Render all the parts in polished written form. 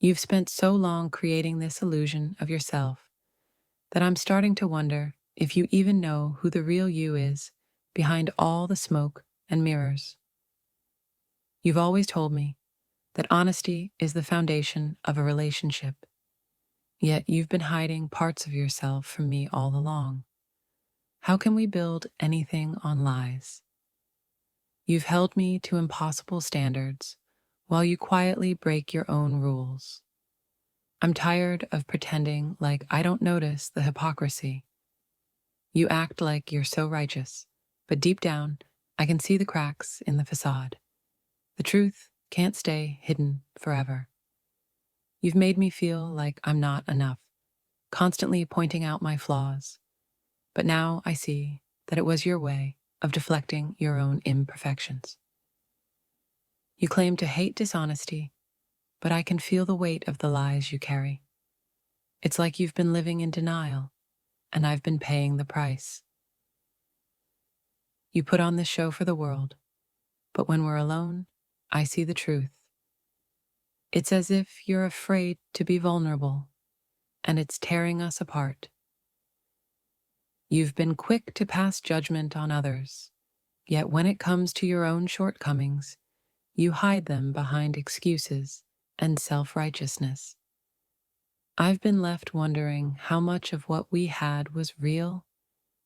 You've spent so long creating this illusion of yourself that I'm starting to wonder if you even know who the real you is behind all the smoke and mirrors. You've always told me that honesty is the foundation of a relationship, yet you've been hiding parts of yourself from me all along. How can we build anything on lies? You've held me to impossible standards while you quietly break your own rules. I'm tired of pretending like I don't notice the hypocrisy. You act like you're so righteous, but deep down, I can see the cracks in the facade. The truth can't stay hidden forever. You've made me feel like I'm not enough, constantly pointing out my flaws. But now I see that it was your way of deflecting your own imperfections. You claim to hate dishonesty, but I can feel the weight of the lies you carry. It's like you've been living in denial, and I've been paying the price. You put on this show for the world, but when we're alone, I see the truth. It's as if you're afraid to be vulnerable, and it's tearing us apart. You've been quick to pass judgment on others, yet when it comes to your own shortcomings, you hide them behind excuses and self-righteousness. I've been left wondering how much of what we had was real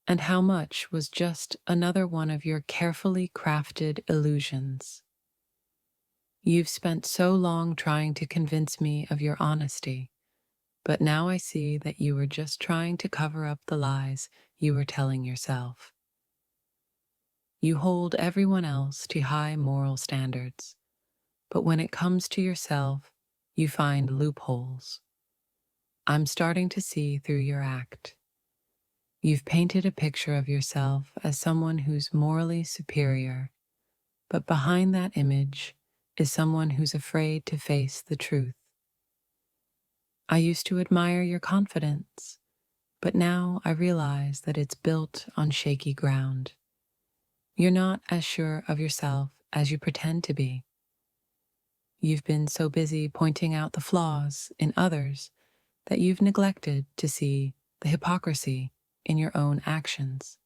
and how much was just another one of your carefully crafted illusions. You've spent so long trying to convince me of your honesty, but now I see that you were just trying to cover up the lies you were telling yourself. You hold everyone else to high moral standards, but when it comes to yourself, you find loopholes. I'm starting to see through your act. You've painted a picture of yourself as someone who's morally superior, but behind that image is someone who's afraid to face the truth. I used to admire your confidence, but now I realize that it's built on shaky ground. You're not as sure of yourself as you pretend to be. You've been so busy pointing out the flaws in others that you've neglected to see the hypocrisy in your own actions.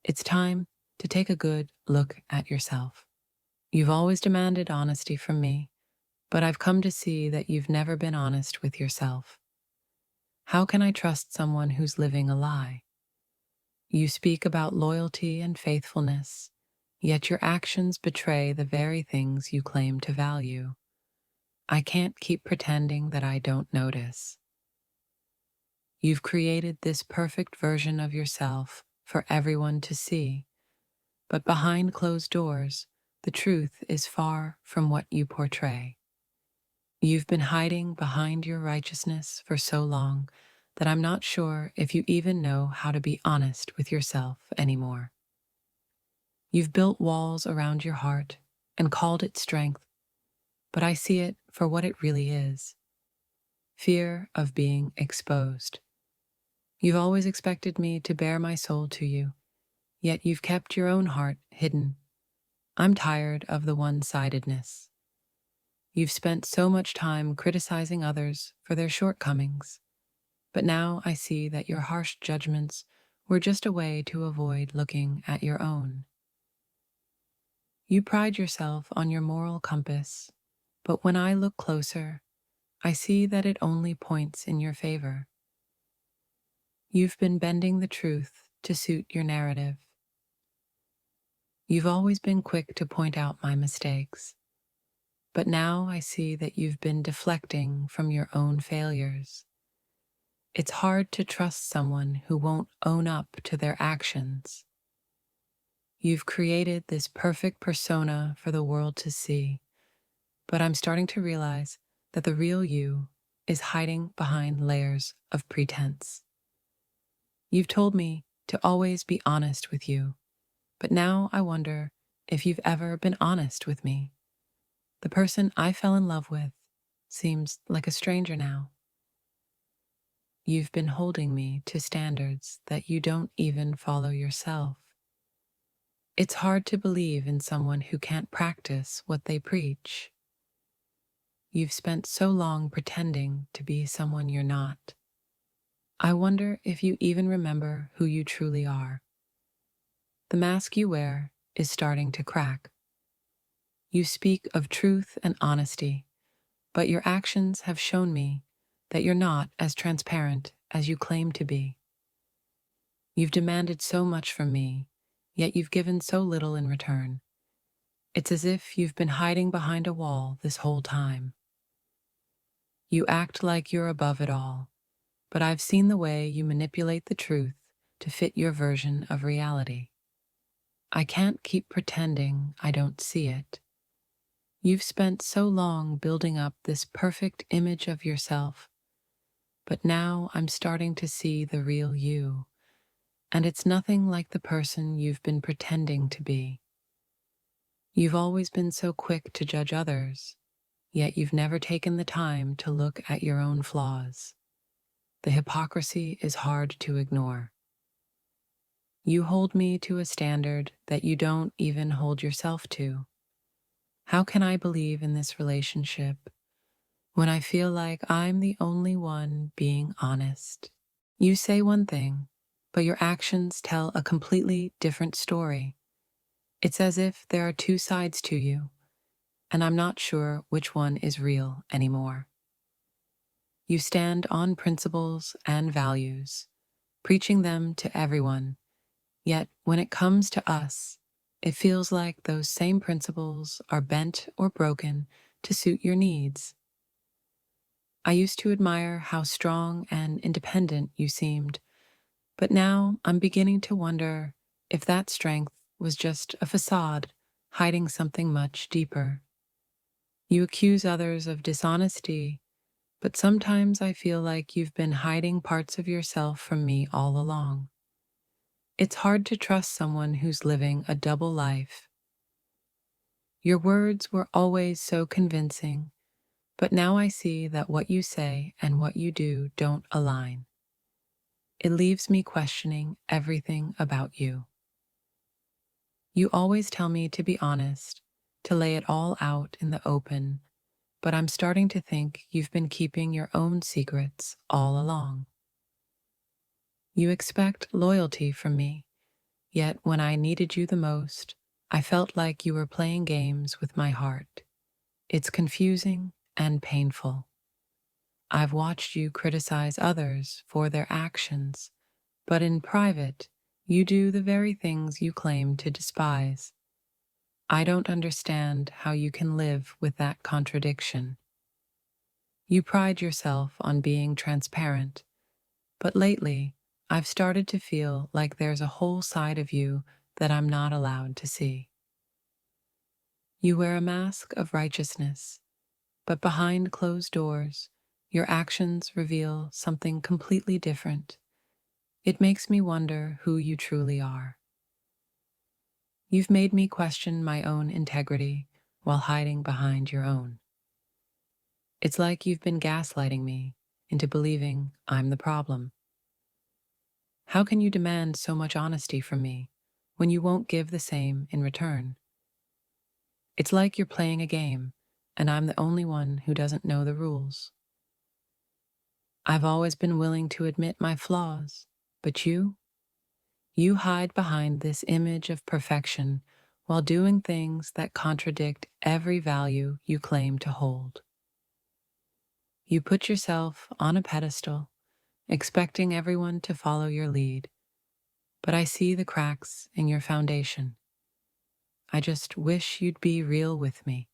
It's time to take a good look at yourself. You've always demanded honesty from me, but I've come to see that you've never been honest with yourself. How can I trust someone who's living a lie? You speak about loyalty and faithfulness, yet your actions betray the very things you claim to value. I can't keep pretending that I don't notice. You've created this perfect version of yourself for everyone to see, but behind closed doors, the truth is far from what you portray. You've been hiding behind your righteousness for so long that I'm not sure if you even know how to be honest with yourself anymore. You've built walls around your heart and called it strength, but I see it for what it really is: fear of being exposed. You've always expected me to bare my soul to you, yet you've kept your own heart hidden. I'm tired of the one-sidedness. You've spent so much time criticizing others for their shortcomings, but now I see that your harsh judgments were just a way to avoid looking at your own. You pride yourself on your moral compass, but when I look closer, I see that it only points in your favor. You've been bending the truth to suit your narrative. You've always been quick to point out my mistakes, but now I see that you've been deflecting from your own failures. It's hard to trust someone who won't own up to their actions. You've created this perfect persona for the world to see, but I'm starting to realize that the real you is hiding behind layers of pretense. You've told me to always be honest with you, but now I wonder if you've ever been honest with me. The person I fell in love with seems like a stranger now. You've been holding me to standards that you don't even follow yourself. It's hard to believe in someone who can't practice what they preach. you've spent so long pretending to be someone you're not. I wonder if you even remember who you truly are. The mask you wear is starting to crack. You speak of truth and honesty, but your actions have shown me that you're not as transparent as you claim to be. You've demanded so much from me, yet you've given so little in return. It's as if you've been hiding behind a wall this whole time. You act like you're above it all, but I've seen the way you manipulate the truth to fit your version of reality. I can't keep pretending I don't see it. You've spent so long building up this perfect image of yourself, but now I'm starting to see the real you, and it's nothing like the person you've been pretending to be. You've always been so quick to judge others, yet you've never taken the time to look at your own flaws. The hypocrisy is hard to ignore. You hold me to a standard that you don't even hold yourself to. How can I believe in this relationship when I feel like I'm the only one being honest? You say one thing, but your actions tell a completely different story. It's as if there are two sides to you, and I'm not sure which one is real anymore. You stand on principles and values, preaching them to everyone, yet when it comes to us, it feels like those same principles are bent or broken to suit your needs. I used to admire how strong and independent you seemed, but now I'm beginning to wonder if that strength was just a facade hiding something much deeper. You accuse others of dishonesty, but sometimes I feel like you've been hiding parts of yourself from me all along. It's hard to trust someone who's living a double life. Your words were always so convincing, but now I see that what you say and what you do don't align. It leaves me questioning everything about you. You always tell me to be honest, to lay it all out in the open, but I'm starting to think you've been keeping your own secrets all along. You expect loyalty from me, yet when I needed you the most, I felt like you were playing games with my heart. It's confusing and painful. I've watched you criticize others for their actions, but in private, you do the very things you claim to despise. I don't understand how you can live with that contradiction. You pride yourself on being transparent, but lately, I've started to feel like there's a whole side of you that I'm not allowed to see. You wear a mask of righteousness, but behind closed doors, your actions reveal something completely different. It makes me wonder who you truly are. You've made me question my own integrity while hiding behind your own. It's like you've been gaslighting me into believing I'm the problem. How can you demand so much honesty from me when you won't give the same in return? It's like you're playing a game, and I'm the only one who doesn't know the rules. I've always been willing to admit my flaws, but you hide behind this image of perfection while doing things that contradict every value you claim to hold. You put yourself on a pedestal, expecting everyone to follow your lead, but I see the cracks in your foundation. I just wish you'd be real with me.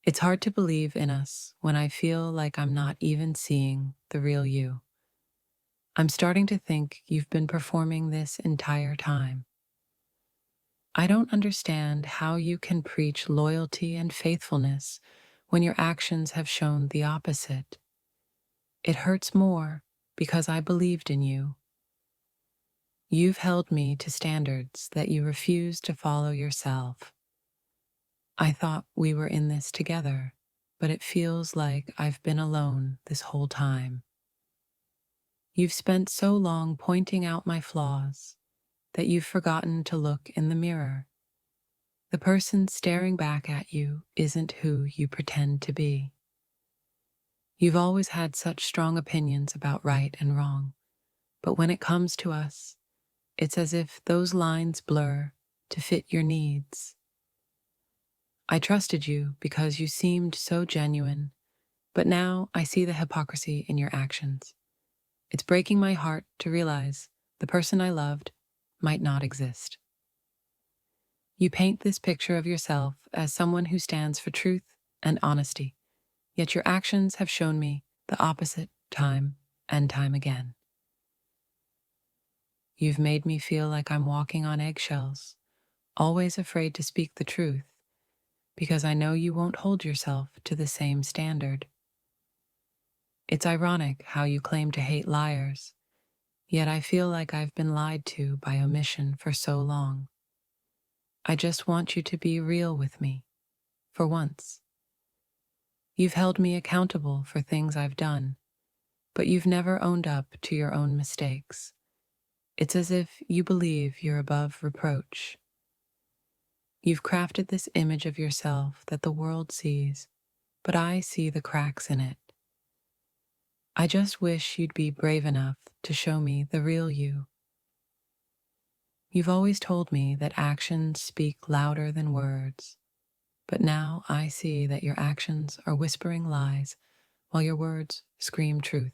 It's hard to believe in us when I feel like I'm not even seeing the real you. I'm starting to think you've been performing this entire time. I don't understand how you can preach loyalty and faithfulness when your actions have shown the opposite. It hurts more because I believed in you. You've held me to standards that you refuse to follow yourself. I thought we were in this together, but it feels like I've been alone this whole time. You've spent so long pointing out my flaws that you've forgotten to look in the mirror. The person staring back at you isn't who you pretend to be. You've always had such strong opinions about right and wrong, but when it comes to us, it's as if those lines blur to fit your needs. I trusted you because you seemed so genuine, but now I see the hypocrisy in your actions. It's breaking my heart to realize the person I loved might not exist. You paint this picture of yourself as someone who stands for truth and honesty, yet your actions have shown me the opposite time and time again. You've made me feel like I'm walking on eggshells, always afraid to speak the truth, because I know you won't hold yourself to the same standard. It's ironic how you claim to hate liars, yet I feel like I've been lied to by omission for so long. I just want you to be real with me, for once. You've held me accountable for things I've done, but you've never owned up to your own mistakes. It's as if you believe you're above reproach. You've crafted this image of yourself that the world sees, but I see the cracks in it. I just wish you'd be brave enough to show me the real you. You've always told me that actions speak louder than words, but now I see that your actions are whispering lies while your words scream truth.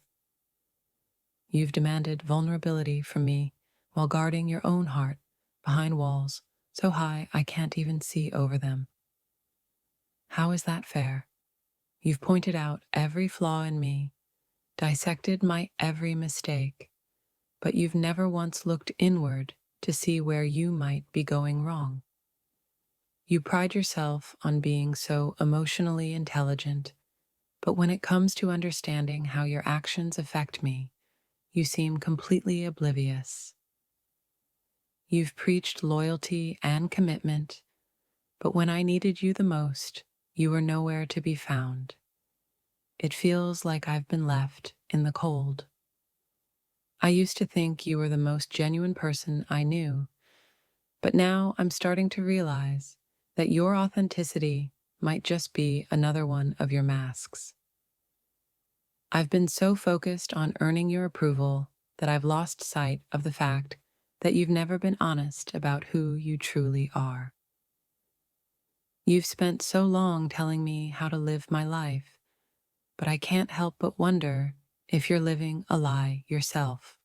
You've demanded vulnerability from me while guarding your own heart behind walls so high I can't even see over them. How is that fair? You've pointed out every flaw in me, dissected my every mistake, but you've never once looked inward to see where you might be going wrong. You pride yourself on being so emotionally intelligent, but when it comes to understanding how your actions affect me, you seem completely oblivious. You've preached loyalty and commitment, but when I needed you the most, you were nowhere to be found. It feels like I've been left in the cold. I used to think you were the most genuine person I knew, but now I'm starting to realize that your authenticity might just be another one of your masks. I've been so focused on earning your approval that I've lost sight of the fact that you've never been honest about who you truly are. You've spent so long telling me how to live my life, but I can't help but wonder if you're living a lie yourself.